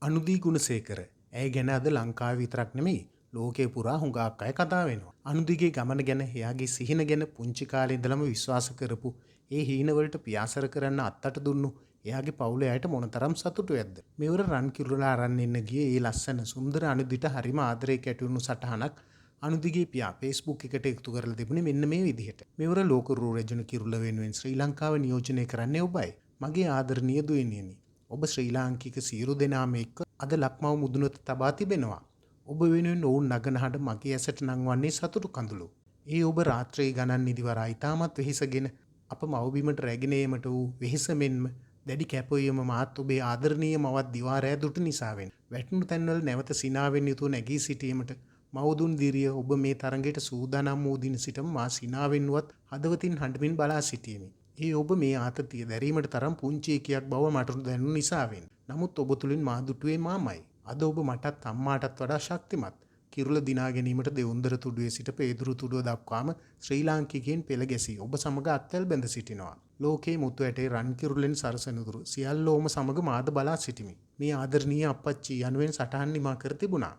අනුදී ගුණසේකර. ඇය ගැන අද ලංකාවේ විතරක් නෙමෙයි ලෝකේ පුරා හුඟක් අය කතා වෙනවා. අනුදිගේ ගමන ගැන එයාගේ සිහින ගැන පුංචි කාලේ ඉඳලම විශ්වාස කරපු ඒ හීන වලට පියාසර කරන්න අත්තට දුන්නු එයාගේ පවුලේ අයට මොනතරම් සතුටුයක්ද. මෙවර රන් කිරුලා අරන් එන්න ගියේ ඒ ලස්සන සුන්දර අනුදිට හරිම ආදරේ කැටුණු සටහනක් අනුදිගේ පියා Facebook එකට එකතු කරලා තිබුණේ මෙන්න මේ විදිහට. මෙවර ලෝක රූ රැජින කිරුළ වෙනුවෙන් ශ්‍රී ලංකාව නියෝජනය කරන්නේ ඔබයි. මගේ ආදරණීය දුවනියනි. ඔබ ශ්‍රී ලාංකික සියලු දෙනාම එක්ක අද ලක්මව මුදුනට තබා තිබෙනවා. ඔබ වෙනුවෙන් ඔවුන් නගන හඬ මගේ ඇසට නංවන්නේ සතුටු කඳුළු. ඒ ඔබ රාත්‍රී ගණන් නිදිවරා ඉතාමත් වෙහෙසගෙන අප මව්බිමට රැගෙන ඒමට වූ වෙහෙස මෙන්ම දැඩි කැපවීම මාත් ඔබේ ආදරණීය මවත් දිවා රෑ දුටු නිසාවෙන් වැටුණු තැන්වල නැවත සිනාවෙන් යුතුව නැගී සිටීමට මවදුන් දිරිය ඔබ මේ තරඟයට සූදානම් වූ දින සිටම මා සිනාවෙන්වත් හදවතින් හඬමින් බලා සිටියෙමි. ඒ ඔබ මේ ආතතිය දැරීමට තරම් පුංචි එකයක් බව මට දැනුණු නිසාවෙන්. නමුත් ඔබ තුලින් මා දුටුවේ මාමයි. අද ඔබ මටත් අම්මාටත් වඩා ශක්තිමත්. කිරුළ දිනා ගැනීමට දෙවුන්දර තුඩුවේ සිට පේදුරු තුඩුව දක්වාම ශ්‍රී ලාංකිකයන් පෙළ ගැසී ඔබ සමග අත්වැල් බැඳ සිටිනවා. ලෝකේ මුතු ඇටේ රන් කිරුළෙන් සරසනුදුරු සියල්ලෝම සමග මාද බලා සිටිමි. මේ ආදරණීය අප්පච්චි යනුවෙන් සටහන් නිමා කර තිබුණා.